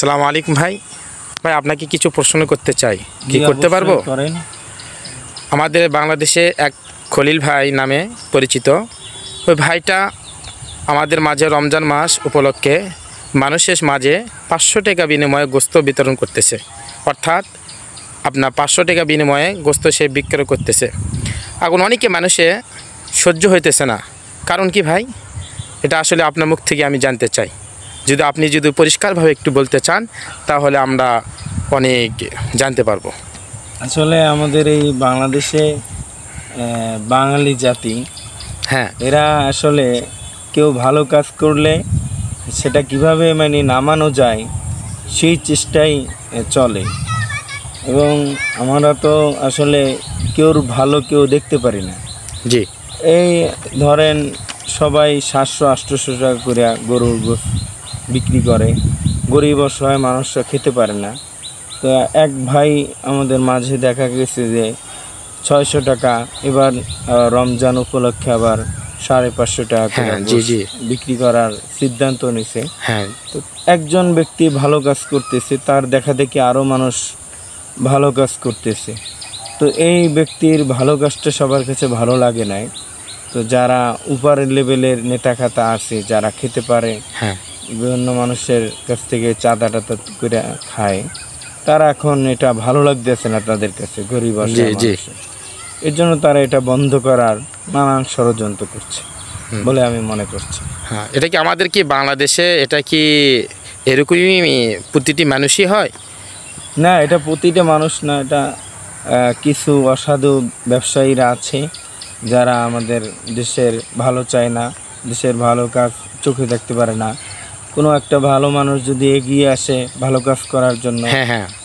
আসসালামু আলাইকুম ভাই। ভাই আপনাকে কিছু প্রশ্ন করতে চাই, কি করতে পারবো? আমাদের বাংলাদেশে এক খলিল ভাই নামে পরিচিত, ওই ভাইটা আমাদের মাঝে রমজান মাস উপলক্ষে মানুষের মাঝে 500 টাকা বিনিময়ে গোস্ত বিতরণ করতেছে। অর্থাৎ আপনার 500 টাকা বিনিময়ে গোস্ত সে বিক্রয় করতেছে। এখন অনেকে মানুষে সহ্য হইতেছে না, কারণ কি ভাই? এটা আসলে আপনার মুখ থেকে আমি জানতে চাই। আপনি যদি পরিষ্কারভাবে একটু বলতে চান তাহলে আমরা অনেক জানতে পারবো। আসলে আমাদের এই বাংলাদেশে বাঙালি জাতি, এরা আসলে কেউ ভালো কাজ করলে সেটা কিভাবে মানে নামানো যায় সেই চেষ্টাই চলে, এবং আমরা তো আসলে কেউর ভালো কেউ দেখতে পারি না। জি, এই ধরেন সবাই 700-800 টাকা করে গরুর গোশত বিক্রি করে, গরিব অসহায় মানুষরা খেতে পারে না। তো এক ভাই আমাদের মাঝে দেখা গেছে যে 600 টাকা, এবার রমজান উপলক্ষে আবার 550 টাকা বিক্রি করার সিদ্ধান্ত নিছে। তো একজন ব্যক্তি ভালো কাজ করতেছে, তার দেখা দেখি আরও মানুষ ভালো কাজ করতেছে। তো এই ব্যক্তির ভালো কাজটা সবার কাছে ভালো লাগে নাই। তো যারা উপরের লেভেলের নেতা খাতা আছে, যারা খেতে পারে, বিভিন্ন মানুষের কাছ থেকে চাঁদা টাদা করে খায়, তারা এখন এটা ভালো লাগতেছে না তাদের কাছে, গরিব এর জন্য তারা এটা বন্ধ করার নানান ষড়যন্ত্র করছে বলে আমি মনে করছি। এটা কি আমাদের কি বাংলাদেশে এটা কি এরকমই প্রতিটি মানুষই হয়? না, এটা প্রতিটা মানুষ না, এটা কিছু অসাধু ব্যবসায়ীরা আছে যারা আমাদের দেশের ভালো চায় না, দেশের ভালো কাজ চোখে দেখতে পারে না। কোনো একটা ভালো মানুষ যদি এগিয়ে আসে ভালো কাজ করার জন্য,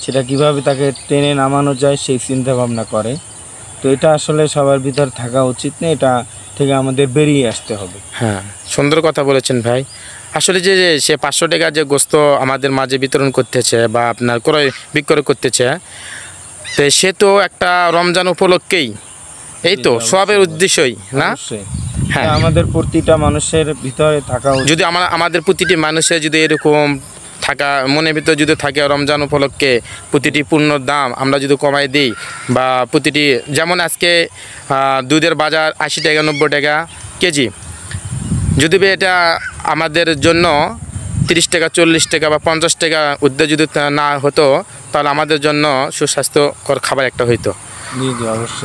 সেটা কিভাবে তাকে টেনে নামানো যায় সেই চিন্তা ভাবনা করে। তো এটা আসলে সবার ভিতর থাকা উচিত না, এটা থেকে আমাদের বেরিয়ে আসতে হবে। সুন্দর কথা বলেছেন ভাই। আসলে যে সে 500 টাকা যে গোস্ত আমাদের মাঝে বিতরণ করতেছে বা আপনার বিক্রয় করতেছে, তো সে তো একটা রমজান উপলক্ষেই, এই তো সবের উদ্দেশ্যই না? আমাদের প্রতিটা মানুষের ভিতরে থাকা উচিত। যদি আমাদের প্রতিটি মানুষের যদি এরকম থাকা মনের ভিতরে যদি থাকে, রমজান উপলক্ষে প্রতিটি পণ্যর দাম আমরা যদি কমাই দিই, বা প্রতিটি যেমন আজকে দুধের বাজার 80 টাকা 90 টাকা কেজি, যদি এটা আমাদের জন্য 30 টাকা 40 টাকা বা 50 টাকা ঊর্ধ্বে যদি না হতো, তাহলে আমাদের জন্য সুস্বাস্থ্যকর খাবার একটা হইতো।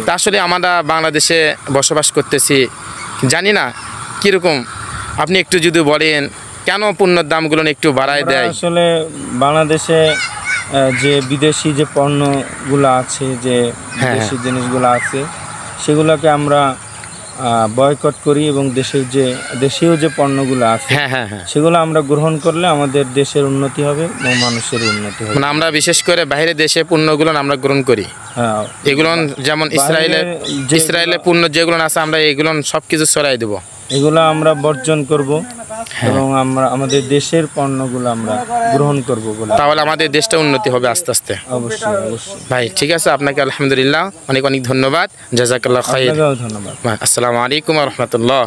তা আসলে আমরা বাংলাদেশে বসবাস করতেছি, জানি না কীরকম। আপনি একটু যদি বলেন কেন পণ্যের দামগুলো একটু বাড়ায় দেয়? আসলে বাংলাদেশে যে বিদেশি যে পণ্যগুলো আছে, যে বিদেশি জিনিসগুলো আছে, সেগুলোকে আমরা বয়কট করি, এবং দেশীয় যে পণ্যগুলো আছে সেগুলো আমরা গ্রহণ করলে আমাদের দেশের উন্নতি হবে এবং মানুষের উন্নতি হবে। মানে আমরা বিশেষ করে বাইরের দেশে পণ্যগুলো আমরা গ্রহণ করি, এগুলো যেমন ইসরায়েলের পণ্য যেগুলো আছে আমরা এগুলো সব কিছু সরাই দেবো, এগুলো আমরা বর্জন করব এবং আমরা আমাদের দেশের পণ্যগুলো আমরা গ্রহণ করব বলে, তাহলে আমাদের দেশটা উন্নতি হবে আস্তে আস্তে। অবশ্যই অবশ্যই ভাই, ঠিক আছে, আপনাকে আলহামদুলিল্লাহ অনেক অনেক ধন্যবাদ। জাযাকাল্লাহ খাইর। ধন্যবাদ। আসসালামু আলাইকুম ওয়া রাহমাতুল্লাহ।